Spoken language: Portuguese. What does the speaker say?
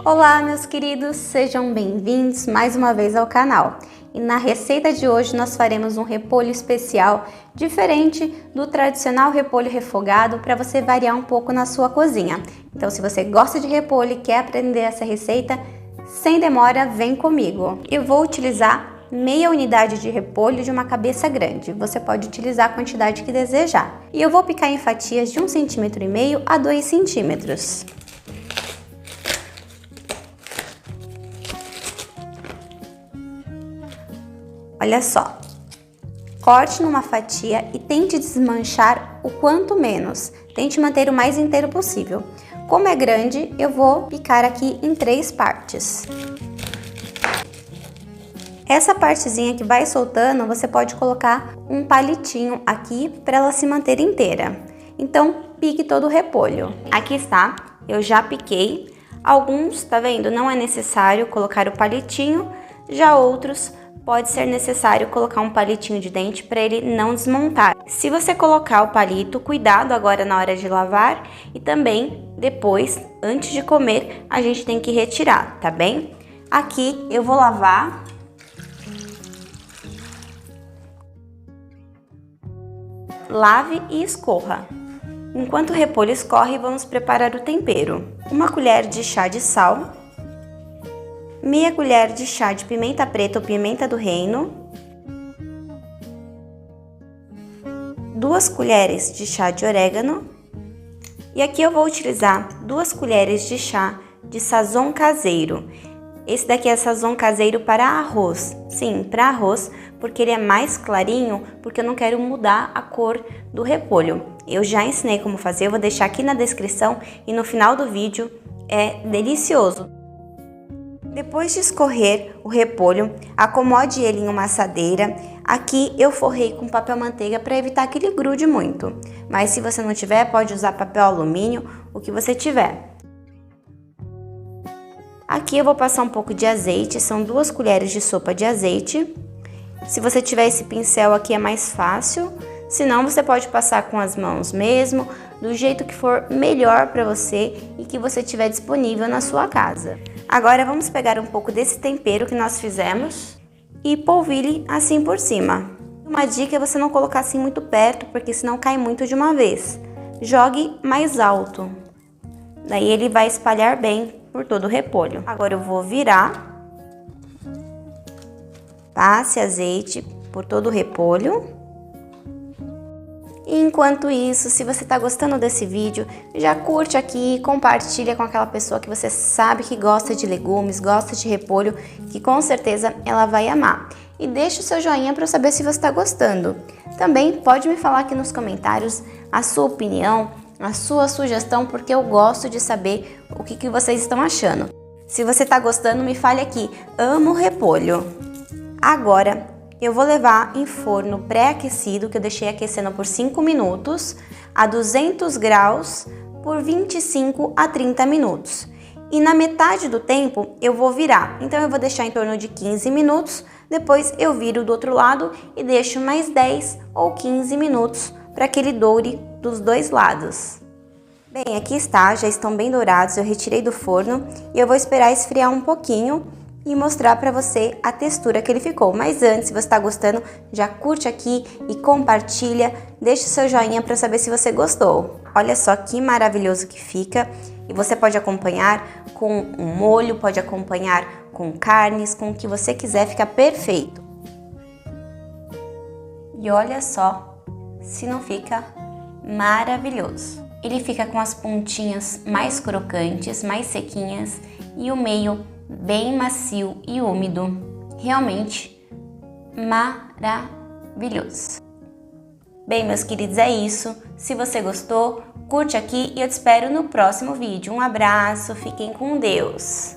Olá, meus queridos, sejam bem-vindos mais uma vez ao canal. E na receita de hoje nós faremos um repolho especial, diferente do tradicional repolho refogado, para você variar um pouco na sua cozinha. Então, se você gosta de repolho e quer aprender essa receita, sem demora, vem comigo. Eu vou utilizar meia unidade de repolho de uma cabeça grande. Você pode utilizar a quantidade que desejar. E eu vou picar em fatias de 1,5 cm a 2 cm. Olha só, corte numa fatia e tente desmanchar o quanto menos. Tente manter o mais inteiro possível. Como é grande, eu vou picar aqui em 3 partes. Essa partezinha que vai soltando, você pode colocar um palitinho aqui para ela se manter inteira. Então, pique todo o repolho. Aqui está, eu já piquei. Alguns, tá vendo? Não é necessário colocar o palitinho, já outros pode ser necessário colocar um palitinho de dente para ele não desmontar. Se você colocar o palito, cuidado agora na hora de lavar e também depois, antes de comer, a gente tem que retirar, tá bem? Aqui eu vou lavar. Lave e escorra. Enquanto o repolho escorre, vamos preparar o tempero. 1 colher de chá de sal, meia colher de chá de pimenta preta ou pimenta do reino, 2 colheres de chá de orégano e aqui eu vou utilizar 2 colheres de chá de sazon caseiro. Esse daqui é sazon caseiro para arroz, sim, para arroz, porque ele é mais clarinho, porque eu não quero mudar a cor do repolho. Eu já ensinei como fazer, eu vou deixar aqui na descrição e no final do vídeo. É delicioso. Depois de escorrer o repolho, acomode ele em uma assadeira. Aqui eu forrei com papel manteiga para evitar que ele grude muito. Mas se você não tiver, pode usar papel alumínio, o que você tiver. Aqui eu vou passar um pouco de azeite, são 2 colheres de sopa de azeite. Se você tiver esse pincel aqui é mais fácil, senão você pode passar com as mãos mesmo, do jeito que for melhor para você e que você tiver disponível na sua casa. Agora vamos pegar um pouco desse tempero que nós fizemos e polvilhe assim por cima. Uma dica é você não colocar assim muito perto, porque senão cai muito de uma vez. Jogue mais alto, daí ele vai espalhar bem por todo o repolho. Agora eu vou virar. Passe azeite por todo o repolho. E enquanto isso, se você está gostando desse vídeo, já curte aqui e compartilha com aquela pessoa que você sabe que gosta de legumes, gosta de repolho, que com certeza ela vai amar. E deixa o seu joinha para eu saber se você está gostando. Também pode me falar aqui nos comentários a sua opinião, a sua sugestão, porque eu gosto de saber o que vocês estão achando. Se você está gostando, me fale aqui, amo repolho. Agora eu vou levar em forno pré-aquecido, que eu deixei aquecendo por 5 minutos, a 200 graus por 25 a 30 minutos. E na metade do tempo eu vou virar, então eu vou deixar em torno de 15 minutos, depois eu viro do outro lado e deixo mais 10 ou 15 minutos para que ele doure dos dois lados. Bem, aqui está, já estão bem dourados, eu retirei do forno e eu vou esperar esfriar um pouquinho e mostrar para você a textura que ele ficou. Mas antes, se você está gostando, já curte aqui e compartilha, deixa o seu joinha para saber se você gostou. Olha só que maravilhoso que fica, e você pode acompanhar com um molho, pode acompanhar com carnes, com o que você quiser, fica perfeito. E olha só se não fica maravilhoso. Ele fica com as pontinhas mais crocantes, mais sequinhas e o meio bem macio e úmido. Realmente maravilhoso. Bem, meus queridos, é isso. Se você gostou, curte aqui e eu te espero no próximo vídeo. Um abraço, fiquem com Deus!